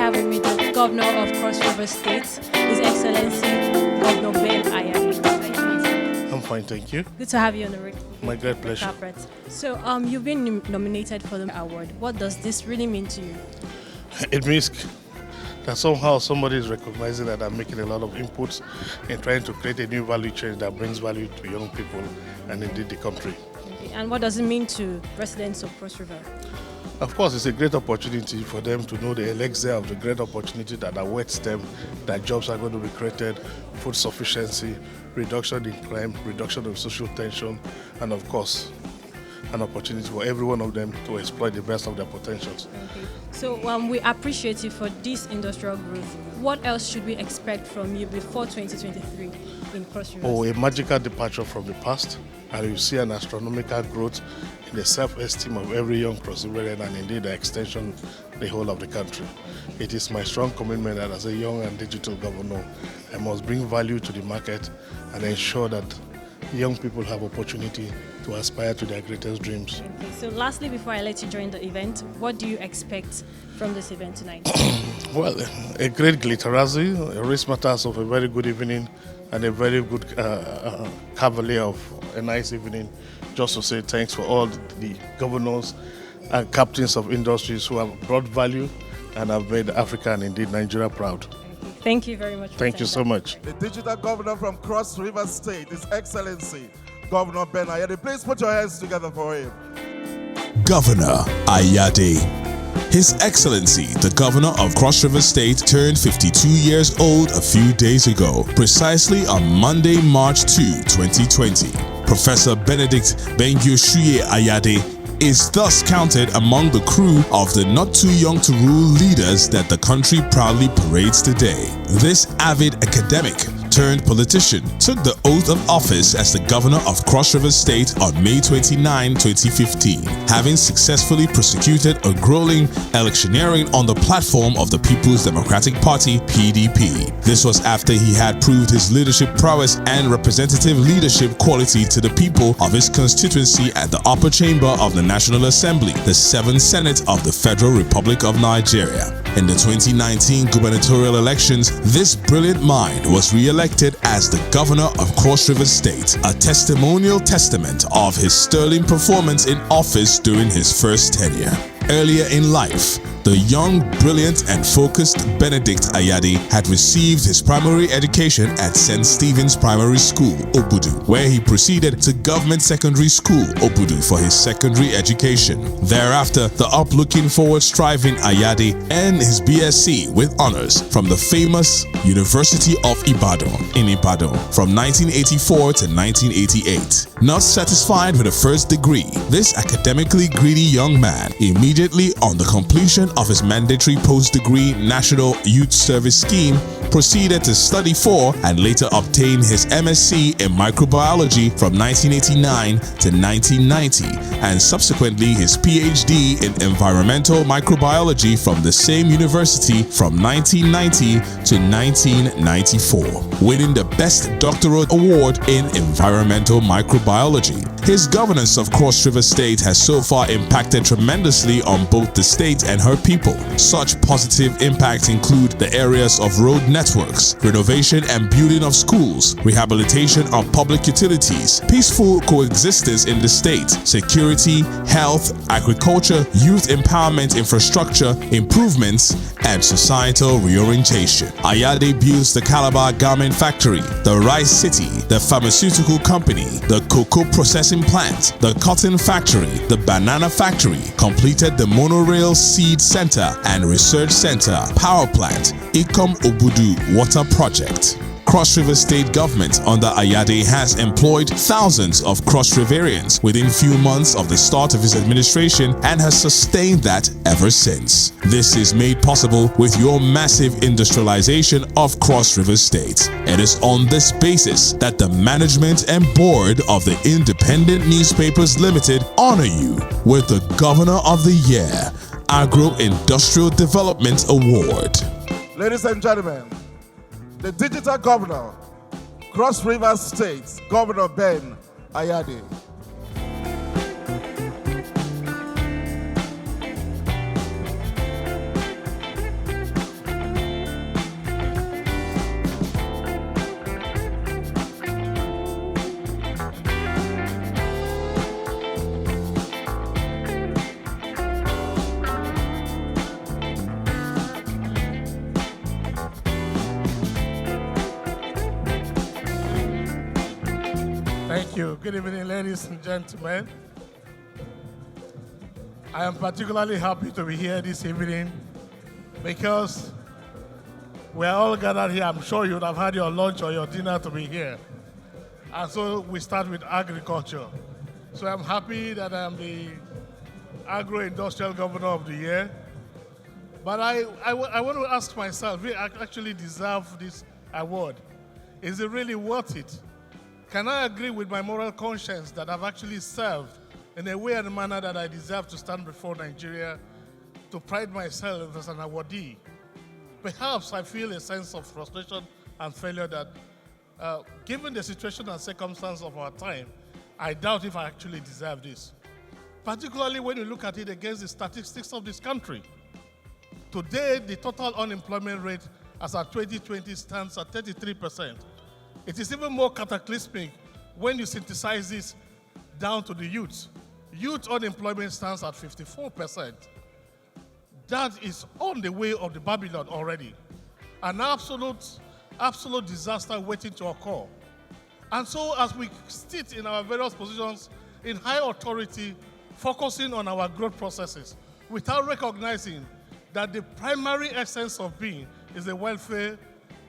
have with me the Governor of Cross River State, His Excellency Governor Ben Ayade. How are you doing, sir? I'm fine, thank you. Good to have you on the My great pleasure. carpet. So, you've been nominated for the award. What does this really mean to you? It means that somehow somebody is recognizing that I'm making a lot of inputs in trying to create a new value chain that brings value to young people and indeed the country. Okay. And what does it mean to residents of Cross River? Of course, it's a great opportunity for them to know the elixir of the great opportunity that awaits them, that jobs are going to be created, food sufficiency, reduction in crime, reduction of social tension, and of course, an opportunity for every one of them to exploit the best of their potentials. Okay. So we appreciate you for this industrial growth. What else should we expect from you before 2023 in Cross River? Oh, a magical departure from the past, and you see an astronomical growth in the self-esteem of every young Cross Riverian and indeed the extension the whole of the country. It is my strong commitment that as a young and digital governor, I must bring value to the market and ensure that young people have opportunity to aspire to their greatest dreams. Okay, so lastly, before I let you join the event, what do you expect from this event tonight? Well, a great glitterazzi, a race matters of a very good evening and a very good cavalier of a nice evening. Just to say thanks for all the governors and captains of industries who have brought value and have made Africa and indeed Nigeria proud. Thank you very much. Thank you so much. The digital governor from Cross River State, His Excellency Governor Ben Ayade. Please put your hands together for him. Governor Ayade. His Excellency, the Governor of Cross River State, turned 52 years old a few days ago, precisely on Monday, March 2, 2020. Professor Benedict Ayade is thus counted among the crew of the not-too-young-to-rule leaders that the country proudly parades today. This avid academic turned politician took the oath of office as the Governor of Cross River State on May 29, 2015, having successfully prosecuted a grueling electioneering on the platform of the People's Democratic Party (PDP). This was after he had proved his leadership prowess and representative leadership quality to the people of his constituency at the upper chamber of the National Assembly, the 7th Senate of the Federal Republic of Nigeria. In the 2019 gubernatorial elections, this brilliant mind was re-elected as the Governor of Cross River State, a testimonial testament of his sterling performance in office during his first tenure. Earlier in life, the young, brilliant and focused Benedict Ayade had received his primary education at St. Stephen's Primary School, Obudu, where he proceeded to Government Secondary School, Obudu, for his secondary education. Thereafter, the up-looking, forward-striving Ayade earned his BSc with honors from the famous University of Ibadan in Ibadan from 1984 to 1988. Not satisfied with a first degree, this academically greedy young man, immediately on the completion of his mandatory post-degree National Youth Service Scheme, proceeded to study for and later obtain his MSc in microbiology from 1989 to 1990 and subsequently his PhD in environmental microbiology from the same university from 1990 to 1994, winning the Best Doctoral Award in Environmental Microbiology. His governance of Cross River State has so far impacted tremendously on both the state and her people. Such positive impacts include the areas of road networks, renovation and building of schools, rehabilitation of public utilities, peaceful coexistence in the state, security, health, agriculture, youth empowerment infrastructure, improvements, and societal reorientation. Ayade builds the Calabar Garment Factory, the Rice City, the Pharmaceutical Company, the Cocoa Processing Plant, the Cotton Factory, the Banana Factory, completed the Monorail Seed Center and Research Center, Power Plant, Ikom Obudu Water Project. Cross River State government under Ayade has employed thousands of Cross Riverians within few months of the start of his administration and has sustained that ever since. This is made possible with your massive industrialization of Cross River State. It is on this basis that the management and board of the Independent Newspapers Limited honor you with the Governor of the Year Agro-Industrial Development Award. Ladies and gentlemen, the digital governor, Cross River State, Governor Ben Ayade. you. Good evening, ladies and gentlemen. I am particularly happy to be here this evening because we're all gathered here. I'm sure you'd have had your lunch or your dinner to be here. And so we start with agriculture. So I'm happy that I'm the Agro-Industrial Governor of the Year. But I want to ask myself, we actually deserve this award. Is it really worth it? Can I agree with my moral conscience that I've actually served in a way and a manner that I deserve to stand before Nigeria to pride myself as an awardee? Perhaps I feel a sense of frustration and failure that, given the situation and circumstance of our time, I doubt if I actually deserve this. Particularly when you look at it against the statistics of this country. Today, the total unemployment rate as at 2020 stands at 33%. It is even more cataclysmic when you synthesize this down to the youth. Youth unemployment stands at 54%. That is on the way of the Babylon already. An absolute disaster waiting to occur. And so as we sit in our various positions in high authority, focusing on our growth processes, without recognizing that the primary essence of being is the welfare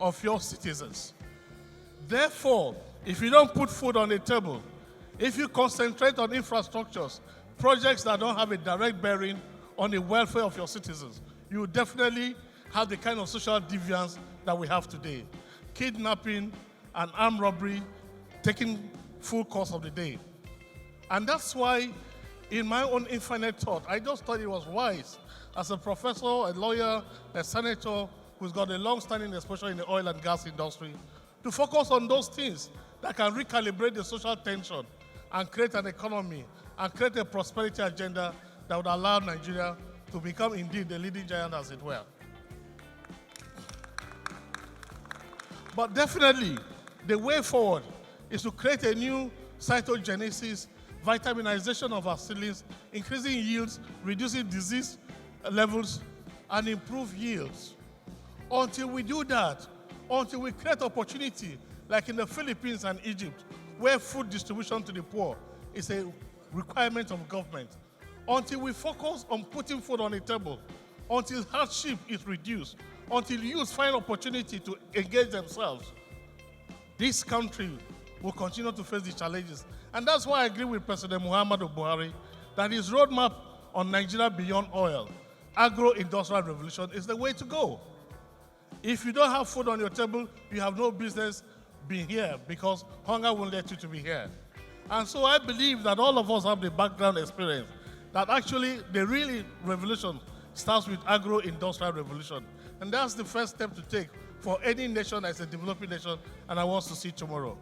of your citizens. Therefore, if you don't put food on the table, if you concentrate on infrastructures, projects that don't have a direct bearing on the welfare of your citizens, you will definitely have the kind of social deviance that we have today. Kidnapping and armed robbery taking full course of the day. And that's why, in my own infinite thought, I just thought it was wise, as a professor, a lawyer, a senator who's got a long-standing exposure in the oil and gas industry, to focus on those things that can recalibrate the social tension and create an economy and create a prosperity agenda that would allow Nigeria to become indeed the leading giant, as it were. But definitely, the way forward is to create a new cytogenesis, vitaminization of our seedlings, increasing yields, reducing disease levels, and improve yields. Until we do that, until we create opportunity, like in the Philippines and Egypt, where food distribution to the poor is a requirement of government, until we focus on putting food on the table, until hardship is reduced, until youth find opportunity to engage themselves, this country will continue to face the challenges. And that's why I agree with President Muhammadu Buhari that his roadmap on Nigeria beyond oil, agro-industrial revolution, is the way to go. If you don't have food on your table, you have no business being here because hunger won't let you to be here. And so I believe that all of us have the background experience that actually the real revolution starts with agro-industrial revolution. And that's the first step to take for any nation that is a developing nation, and I want to see tomorrow.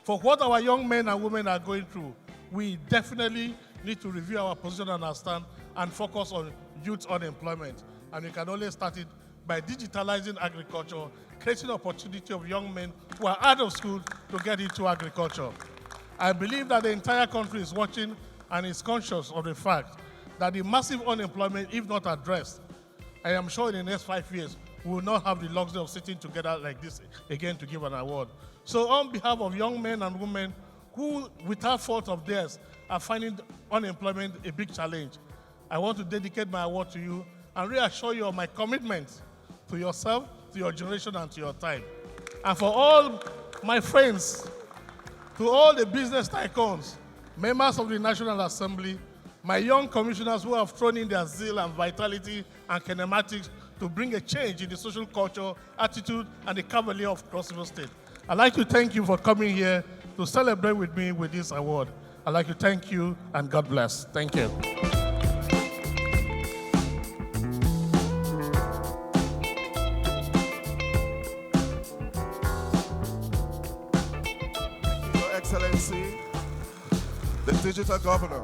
For what our young men and women are going through, we definitely need to review our position and our stand and focus on youth unemployment. And we can only start it by digitalizing agriculture, creating opportunity of young men who are out of school to get into agriculture. I believe that the entire country is watching and is conscious of the fact that the massive unemployment, if not addressed, I am sure in the next 5 years, we will not have the luxury of sitting together like this again to give an award. So on behalf of young men and women who, without fault of theirs, are finding unemployment a big challenge, I want to dedicate my award to you and reassure you of my commitment to yourself, to your generation, and to your time. And for all my friends, to all the business tycoons, members of the National Assembly, my young commissioners who have thrown in their zeal and vitality and kinematics to bring a change in the social culture, attitude, and the cavalier of Cross River State. I'd like to thank you for coming here to celebrate with me with this award. I'd like to thank you, and God bless. Thank you. Your Excellency, the Digital Governor.